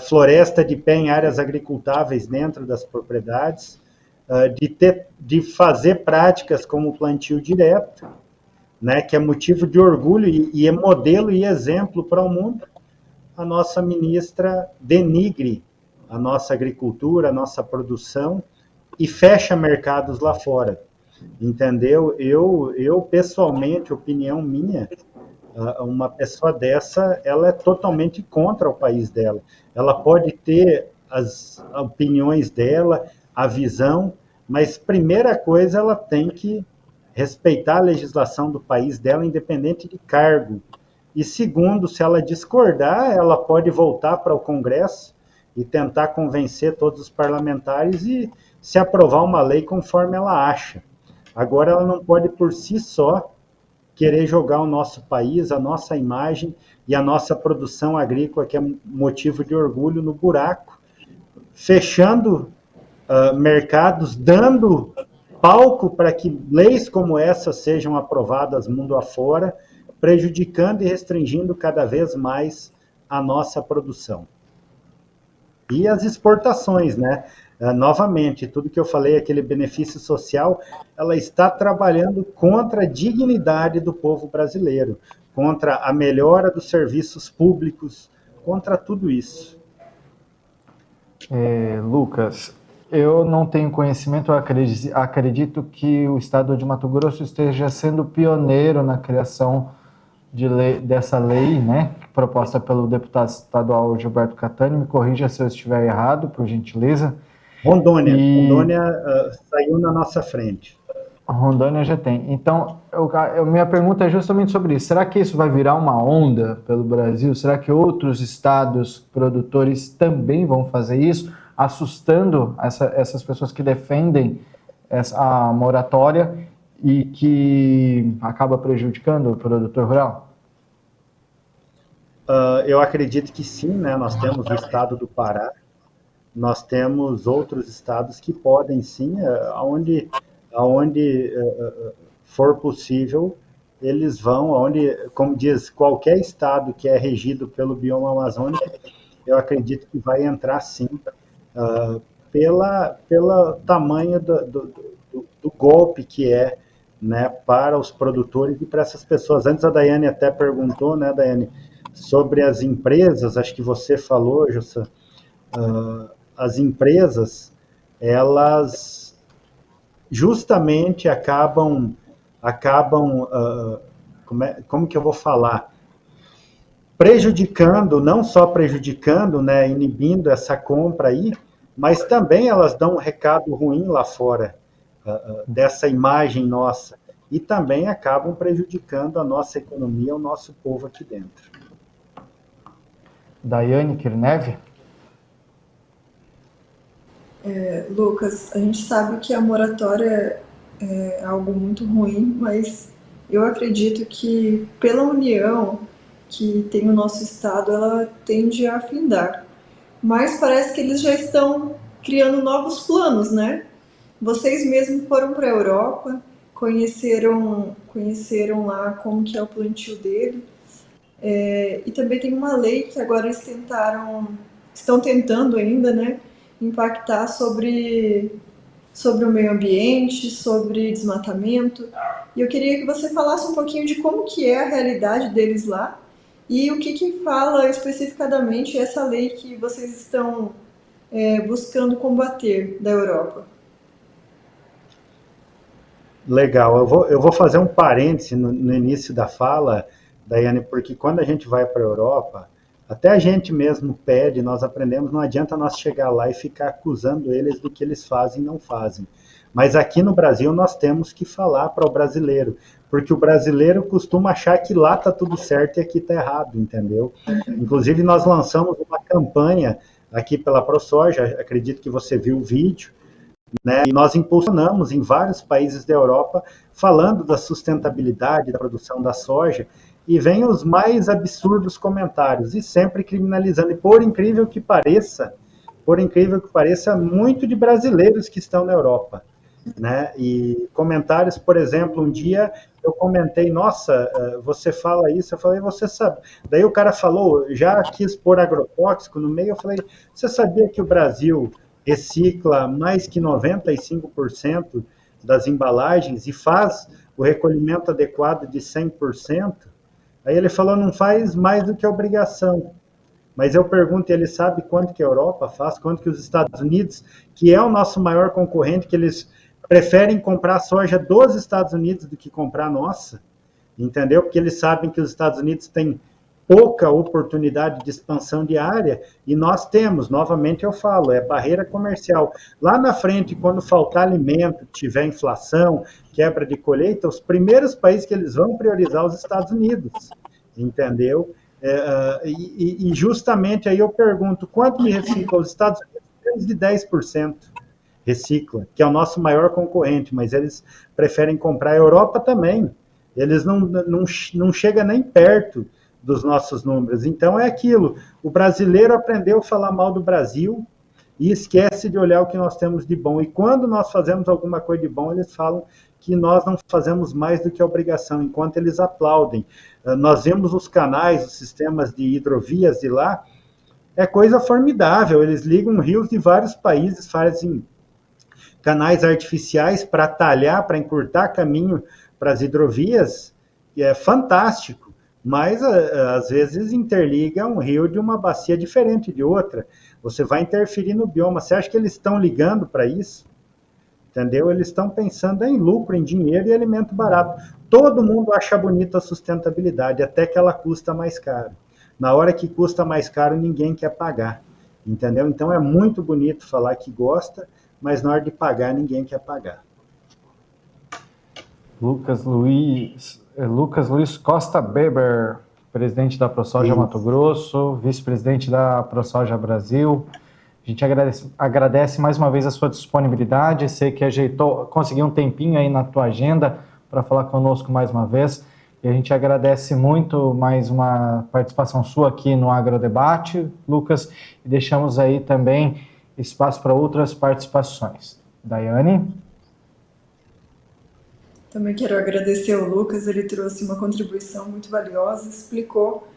floresta de pé em áreas agricultáveis dentro das propriedades, de fazer práticas como o plantio direto, né? Que é motivo de orgulho e é modelo e exemplo para o mundo. A nossa ministra denigre a nossa agricultura, a nossa produção e fecha mercados lá fora, entendeu? Eu pessoalmente, opinião minha, uma pessoa dessa, ela é totalmente contra o país dela. Ela pode ter as opiniões dela, a visão, mas primeira coisa, ela tem que respeitar a legislação do país dela, independente de cargo. E segundo, se ela discordar, ela pode voltar para o Congresso e tentar convencer todos os parlamentares e se aprovar uma lei conforme ela acha. Agora, ela não pode, por si só, querer jogar o nosso país, a nossa imagem e a nossa produção agrícola, que é motivo de orgulho, no buraco, fechando mercados, dando palco para que leis como essa sejam aprovadas mundo afora, prejudicando e restringindo cada vez mais a nossa produção. E as exportações, né? Novamente, tudo que eu falei, aquele benefício social, ela está trabalhando contra a dignidade do povo brasileiro, contra a melhora dos serviços públicos, contra tudo isso. Lucas, Eu não tenho conhecimento, eu acredito que o estado de Mato Grosso esteja sendo pioneiro na criação dessa lei, né, proposta pelo deputado estadual Gilberto Catani. Me corrija se eu estiver errado, por gentileza. Rondônia. E Rondônia saiu na nossa frente. Rondônia já tem. Então, minha pergunta é justamente sobre isso. Será que isso vai virar uma onda pelo Brasil? Será que outros estados produtores também vão fazer isso, assustando essas pessoas que defendem a moratória e que acaba prejudicando o produtor rural? Eu acredito que sim, né? Nós temos o estado do Pará, nós temos outros estados que podem sim, aonde for possível, eles vão, aonde, como diz, qualquer estado que é regido pelo bioma amazônico, eu acredito que vai entrar sim, pela tamanho do golpe que é, né, para os produtores e para essas pessoas. Antes a Daiane até perguntou, né, Daiane, sobre as empresas, acho que você falou, Jussa, as empresas, elas justamente acabam como que eu vou falar? Prejudicando, não só prejudicando, né, inibindo essa compra aí, mas também elas dão um recado ruim lá fora, dessa imagem nossa, e também acabam prejudicando a nossa economia, o nosso povo aqui dentro. Daiane Kirnev? Lucas, a gente sabe que a moratória é algo muito ruim, mas eu acredito que pela união que tem o nosso estado, ela tende a afindar. Mas parece que eles já estão criando novos planos, né? Vocês mesmos foram para a Europa, conheceram lá como que é o plantio dele. E também tem uma lei que agora eles estão tentando ainda, né, impactar sobre o meio ambiente, sobre desmatamento. E eu queria que você falasse um pouquinho de como que é a realidade deles lá e o que fala especificadamente essa lei que vocês estão buscando combater da Europa. Legal, eu vou fazer um parêntese no início da fala, Daiane, porque quando a gente vai para a Europa, até a gente mesmo pede, nós aprendemos, não adianta nós chegar lá e ficar acusando eles do que eles fazem e não fazem. Mas aqui no Brasil nós temos que falar para o brasileiro, porque o brasileiro costuma achar que lá está tudo certo e aqui está errado, entendeu? Inclusive nós lançamos uma campanha aqui pela ProSoja, acredito que você viu o vídeo, né? E nós impulsionamos em vários países da Europa falando da sustentabilidade da produção da soja e vem os mais absurdos comentários e sempre criminalizando. E por incrível que pareça, muito de brasileiros que estão na Europa, né? E comentários, por exemplo, um dia eu comentei, nossa, você fala isso, eu falei, você sabe. Daí o cara falou, já quis pôr agrotóxico no meio, eu falei, você sabia que o Brasil recicla mais que 95% das embalagens e faz o recolhimento adequado de 100%? Aí ele falou, não faz mais do que obrigação. Mas eu pergunto, ele sabe quanto que a Europa faz, quanto que os Estados Unidos, que é o nosso maior concorrente, que eles preferem comprar soja dos Estados Unidos do que comprar nossa, entendeu? Porque eles sabem que os Estados Unidos têm pouca oportunidade de expansão de área, e nós temos, novamente eu falo, é barreira comercial. Lá na frente, quando faltar alimento, tiver inflação, quebra de colheita, os primeiros países que eles vão priorizar os Estados Unidos, entendeu? E justamente aí eu pergunto, quanto me recicla os Estados Unidos? Menos de 10% recicla, que é o nosso maior concorrente, mas eles preferem comprar. A Europa também, eles não chegam nem perto dos nossos números. Então é aquilo, o brasileiro aprendeu a falar mal do Brasil e esquece de olhar o que nós temos de bom. E quando nós fazemos alguma coisa de bom, eles falam que nós não fazemos mais do que a obrigação, enquanto eles aplaudem. Nós vemos os canais, os sistemas de hidrovias de lá, é coisa formidável, eles ligam rios de vários países, fazem canais artificiais para talhar, para encurtar caminho para as hidrovias, e é fantástico. mas às vezes interliga um rio de uma bacia diferente de outra. Você vai interferir no bioma. Você acha que eles estão ligando para isso? Entendeu? Eles estão pensando em lucro, em dinheiro e alimento barato. Todo mundo acha bonita a sustentabilidade, até que ela custa mais caro. Na hora que custa mais caro, ninguém quer pagar. Entendeu? Então é muito bonito falar que gosta, mas na hora de pagar, ninguém quer pagar. Lucas Luiz Costa Beber, presidente da ProSoja Mato Grosso, vice-presidente da ProSoja Brasil. A gente agradece mais uma vez a sua disponibilidade. Sei que conseguiu um tempinho aí na tua agenda para falar conosco mais uma vez. E a gente agradece muito mais uma participação sua aqui no Agrodebate, Lucas, e deixamos aí também espaço para outras participações. Daiane? Também quero agradecer ao Lucas, ele trouxe uma contribuição muito valiosa, explicou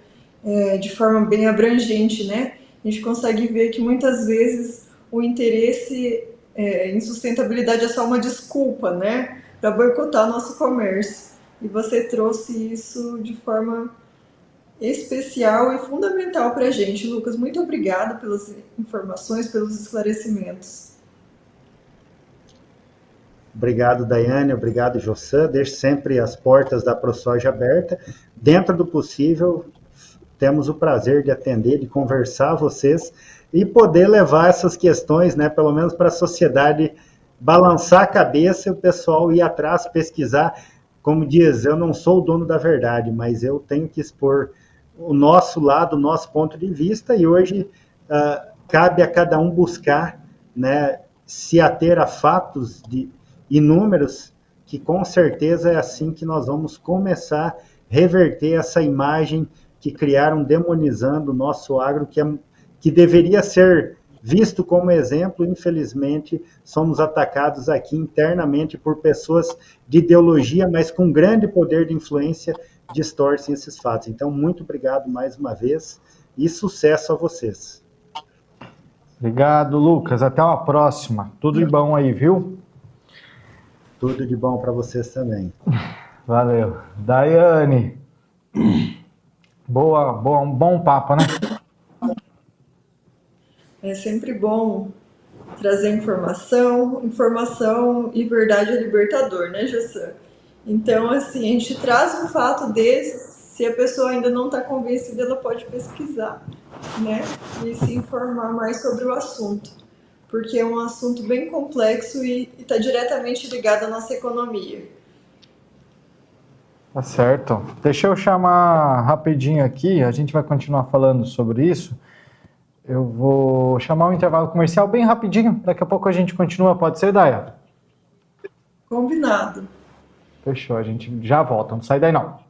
de forma bem abrangente, né? A gente consegue ver que muitas vezes o interesse em sustentabilidade é só uma desculpa, né? Para boicotar nosso comércio. E você trouxe isso de forma especial e fundamental para a gente. Lucas, muito obrigada pelas informações, pelos esclarecimentos. Obrigado, Daiane. Obrigado, Jossan. Deixe sempre as portas da ProSoja abertas. Dentro do possível, temos o prazer de atender, de conversar vocês e poder levar essas questões, né, pelo menos para a sociedade balançar a cabeça e o pessoal ir atrás, pesquisar. Como diz, eu não sou o dono da verdade, mas eu tenho que expor o nosso lado, o nosso ponto de vista, e hoje cabe a cada um buscar, né, se ater a fatos e números, que com certeza é assim que nós vamos começar a reverter essa imagem que criaram demonizando o nosso agro, que deveria ser visto como exemplo. Infelizmente, somos atacados aqui internamente por pessoas de ideologia, mas com grande poder de influência, distorcem esses fatos. Então, muito obrigado mais uma vez e sucesso a vocês. Obrigado, Lucas. Até uma próxima. Tudo de bom aí, viu? Tudo de bom para vocês também. Valeu. Daiane. Um bom papo, né? É sempre bom trazer informação e verdade é libertador, né, Jossan? Então, assim, a gente traz um fato desse, se a pessoa ainda não está convencida, ela pode pesquisar, né, e se informar mais sobre o assunto, porque é um assunto bem complexo e está diretamente ligado à nossa economia. Tá certo. Deixa eu chamar rapidinho aqui, a gente vai continuar falando sobre isso. Eu vou chamar um intervalo comercial bem rapidinho, daqui a pouco a gente continua, pode ser, Daia? Combinado. Fechou, a gente já volta, não sai daí não.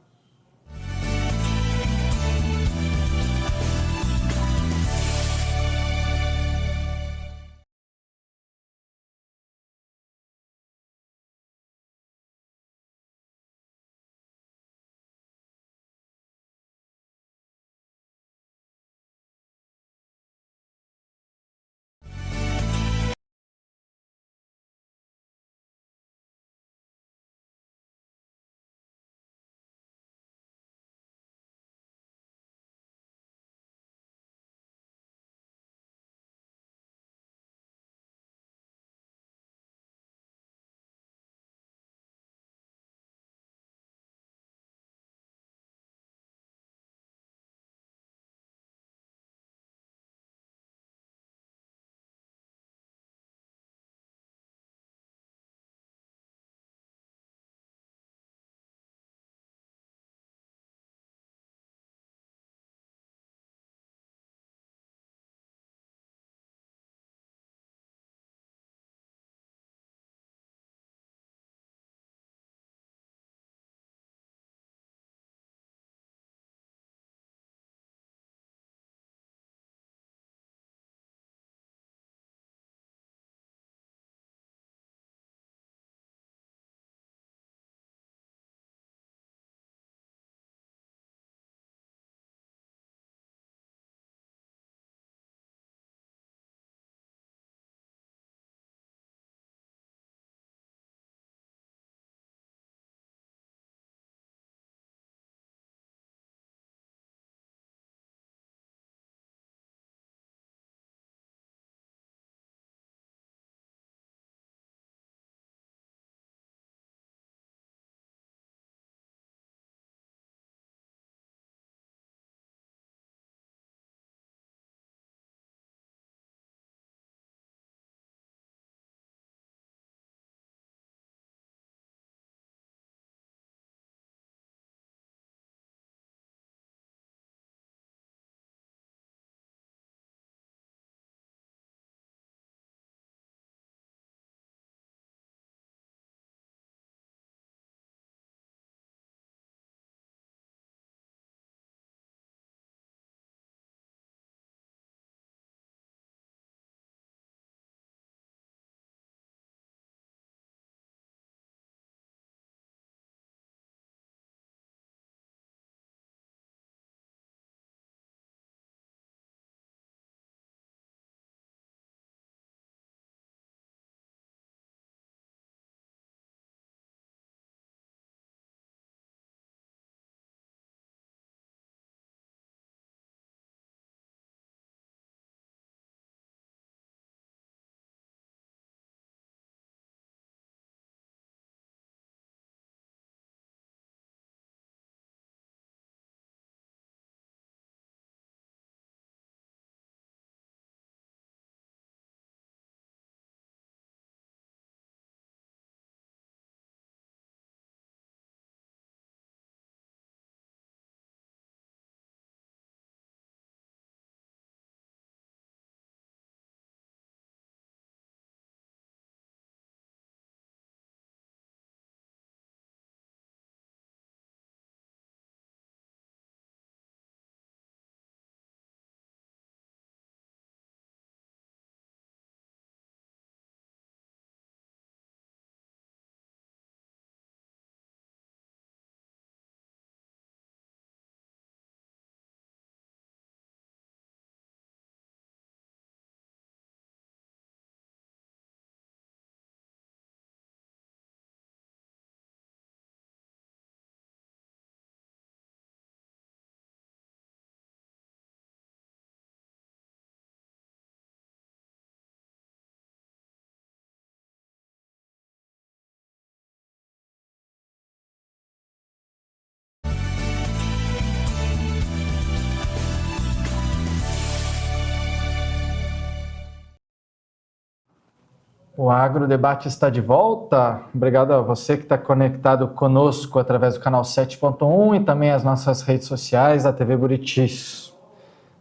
O Agrodebate está de volta. Obrigado a você que está conectado conosco através do canal 7.1 e também as nossas redes sociais, a TV Buritis.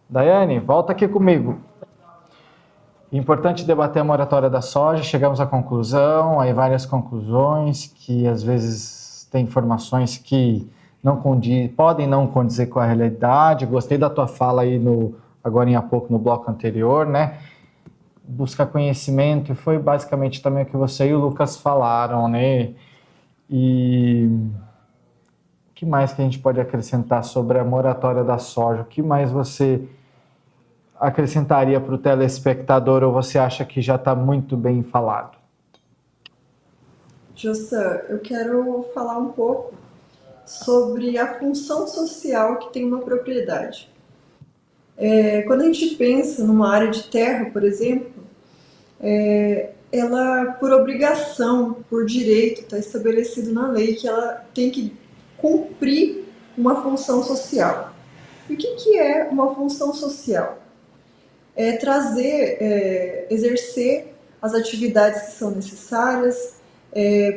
Daiane, volta aqui comigo. Importante debater a moratória da soja, chegamos à conclusão, aí várias conclusões, que às vezes tem informações que podem não condizer com a realidade. Gostei da tua fala aí agora há pouco no bloco anterior, né? Buscar conhecimento, e foi basicamente também o que você e o Lucas falaram, né? E o que mais que a gente pode acrescentar sobre a moratória da soja? O que mais você acrescentaria para o telespectador, ou você acha que já está muito bem falado? Jossan, eu quero falar um pouco sobre a função social que tem uma propriedade. Quando a gente pensa numa área de terra, por exemplo, ela, por obrigação, por direito, está estabelecido na lei que ela tem que cumprir uma função social. E o que é uma função social? É exercer as atividades que são necessárias,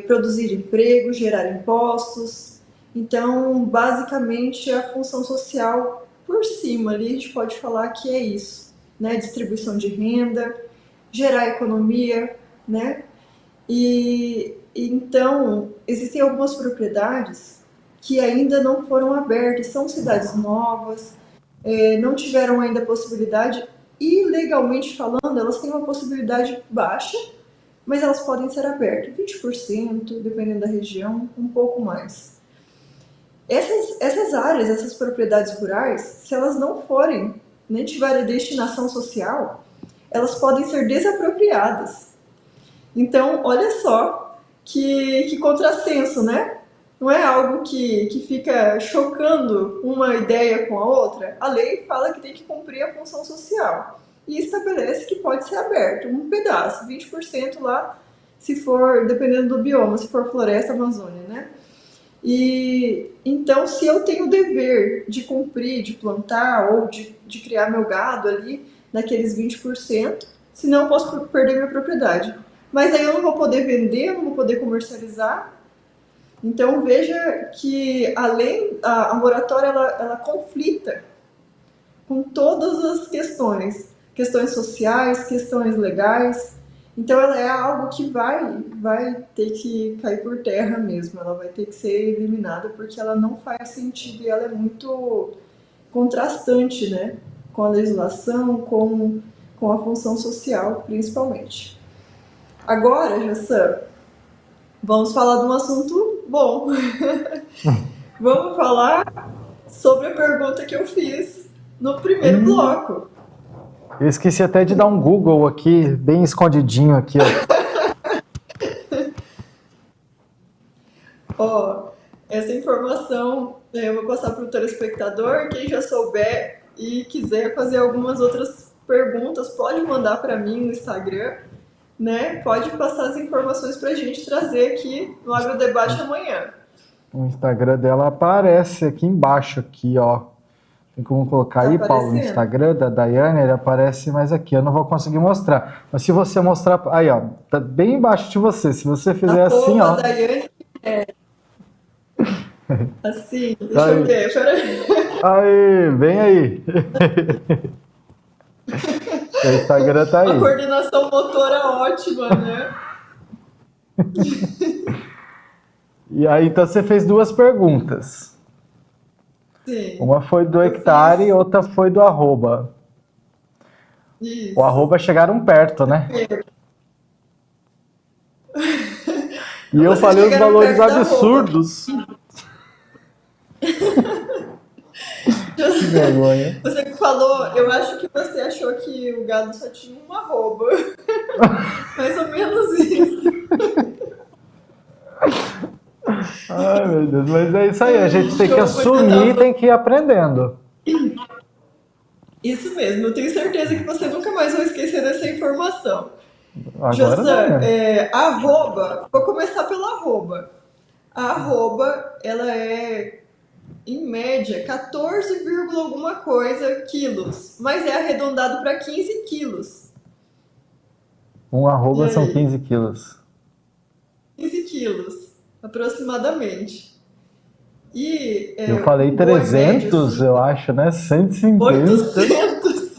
produzir emprego, gerar impostos. Então, basicamente, a função social, por cima ali, a gente pode falar que é isso, né? Distribuição de renda, gerar economia, né? E então, existem algumas propriedades que ainda não foram abertas, são cidades novas, não tiveram ainda a possibilidade, e legalmente falando, elas têm uma possibilidade baixa, mas elas podem ser abertas, 20%, dependendo da região, um pouco mais. Essas áreas, essas propriedades rurais, se elas não forem, nem tiverem destinação social, elas podem ser desapropriadas. Então, olha só que contrassenso, né? Não é algo que fica chocando uma ideia com a outra. A lei fala que tem que cumprir a função social e estabelece que pode ser aberto um pedaço, 20% lá, se for, dependendo do bioma, se for floresta, Amazônia, né? E então, se eu tenho o dever de cumprir, de plantar ou de criar meu gado ali, naqueles 20%, senão eu posso perder minha propriedade. Mas aí eu não vou poder vender, eu não vou poder comercializar. Então, veja que a moratória, ela conflita com todas as questões sociais, questões legais. Então, ela é algo que vai ter que cair por terra mesmo, ela vai ter que ser eliminada, porque ela não faz sentido e ela é muito contrastante, né, com a legislação, com a função social, principalmente. Agora, Jassan, vamos falar de um assunto bom. Vamos falar sobre a pergunta que eu fiz no primeiro bloco. Eu esqueci até de dar um Google aqui, bem escondidinho aqui, ó. Essa informação eu vou passar para o telespectador. Quem já souber e quiser fazer algumas outras perguntas, pode mandar para mim no Instagram, né? Pode passar as informações para a gente trazer aqui no Agrodebate amanhã. O Instagram dela aparece aqui embaixo, aqui, ó. Tem como colocar aí, Paulo, o Instagram da Daiane, ele aparece mais aqui. Eu não vou conseguir mostrar. Mas se você mostrar... Aí, ó. Tá bem embaixo de você. Se você fizer assim, ó... Daiane, assim, deixa eu ver. Peraí. Aí, vem aí. O Instagram tá aí. A coordenação motora ótima, né? E aí, então, você fez duas perguntas. Sim. Uma foi do hectare e outra foi do arroba. Isso. O arroba chegaram perto, né? E eu falei os valores absurdos. Que vergonha. Você que falou, eu acho que você achou que o gado só tinha uma arroba. Mais ou menos isso. Ai, meu Deus, mas é isso aí, a gente tem que assumir e tem que ir aprendendo. Isso mesmo, eu tenho certeza que você nunca mais vai esquecer dessa informação. Agora Jossan, não, arroba, vou começar pela arroba. A arroba, ela é, em média, 14, alguma coisa quilos, mas é arredondado para 15 quilos. Um arroba E são aí? 15 quilos. 15 quilos, aproximadamente. E Eu falei um boi médio, 300, assim, eu acho, né? 150. 800,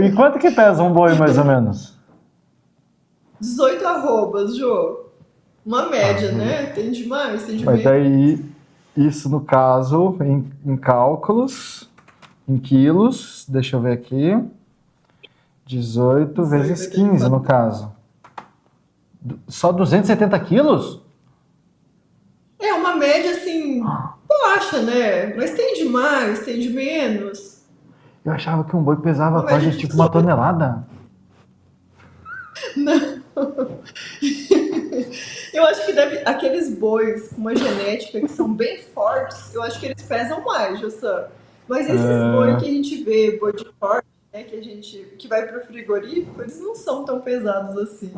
E quanto que pesa um boi, mais ou menos? 18 arrobas, Jô. Uma média, Ah, né? Tem de mais, tem de mas menos. daí, isso no caso, em cálculos, em quilos, deixa eu ver aqui. 18 18, vezes vai ter que 15 fazer. no caso. Só 270 quilos? É uma média, assim, baixa, né? Mas tem de mais, tem de menos. Eu achava que um boi pesava Uma média quase de tipo uma 18. tonelada. Não. Eu acho que deve. Aqueles bois com uma genética que são bem fortes, eu acho que eles pesam mais, Jossam. Mas esses boi que a gente vê, boi de corte, né, que vai pro frigorífico, eles não são tão pesados assim.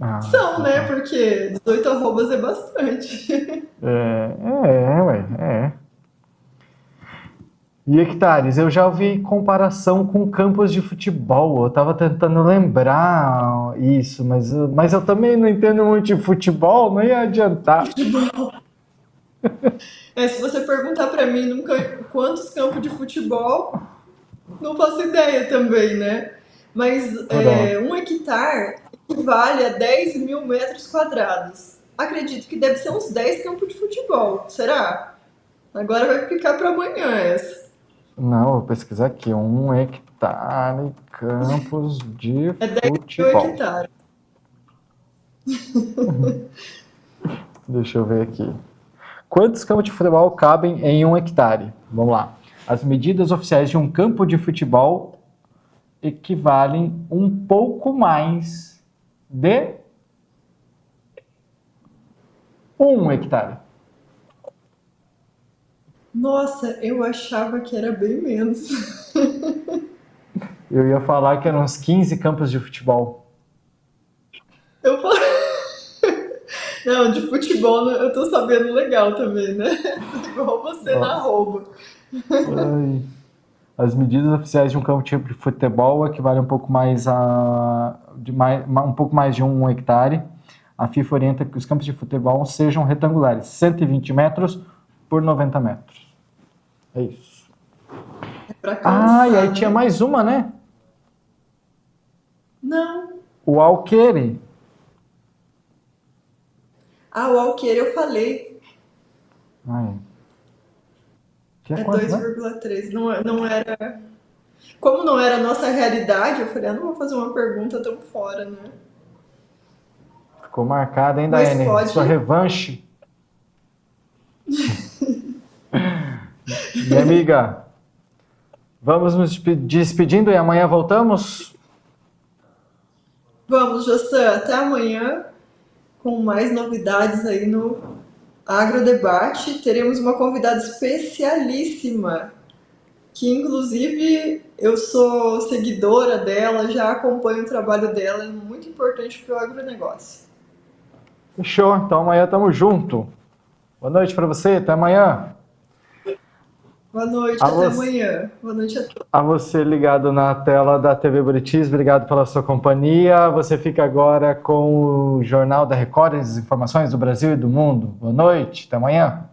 Ah, São, então né? tá. Porque 18 arrobas é bastante. Ué, é. E hectares, eu já ouvi comparação com campos de futebol. Eu tava tentando lembrar isso, mas eu também não entendo muito de futebol, não ia adiantar. Se você perguntar pra mim nunca quantos campos de futebol, não faço ideia também, né? Mas Pronto. 1 hectare equivale a 10 mil metros quadrados. Acredito que deve ser uns 10 campos de futebol. Será? Agora vai ficar para amanhã essa. Não, vou pesquisar aqui. 1 hectare campos de É 10 mil futebol. hectares. Deixa eu ver aqui. Quantos campos de futebol cabem em 1 hectare? Vamos lá. As medidas oficiais de um campo de futebol equivalem um pouco mais de 1 hectare. Nossa, eu achava que era bem menos. Eu ia falar que eram uns 15 campos de futebol. Eu falei. Não, de futebol eu tô sabendo legal também, né? Igual você na Ó, arroba. ai. As medidas oficiais de um campo de futebol equivalem um pouco mais um pouco mais de 1 hectare. A FIFA orienta que os campos de futebol sejam retangulares, 120 metros por 90 metros. É isso. É pra E aí cansar, tinha né? mais uma, né? Não. O alqueire. O alqueire eu falei. Ai. Que é É quanto, né? 2,3. Não era. Como não era a nossa realidade, eu falei, não vou fazer uma pergunta tão fora, né? Ficou marcada, hein, Mas Daiane? Sua pode. revanche. Minha amiga, vamos nos despedindo e amanhã voltamos? Vamos, Jossam, até amanhã com mais novidades aí no Agrodebate. Teremos uma convidada especialíssima, que inclusive eu sou seguidora dela, já acompanho o trabalho dela, é muito importante para o agronegócio. Fechou, então amanhã tamo junto. Boa noite para você, até amanhã. Boa noite, A até você, amanhã. Boa noite a todos. a você ligado na tela da TV Buritis, obrigado pela sua companhia. Você fica agora com o Jornal da Record, as informações do Brasil e do mundo. Boa noite, até amanhã.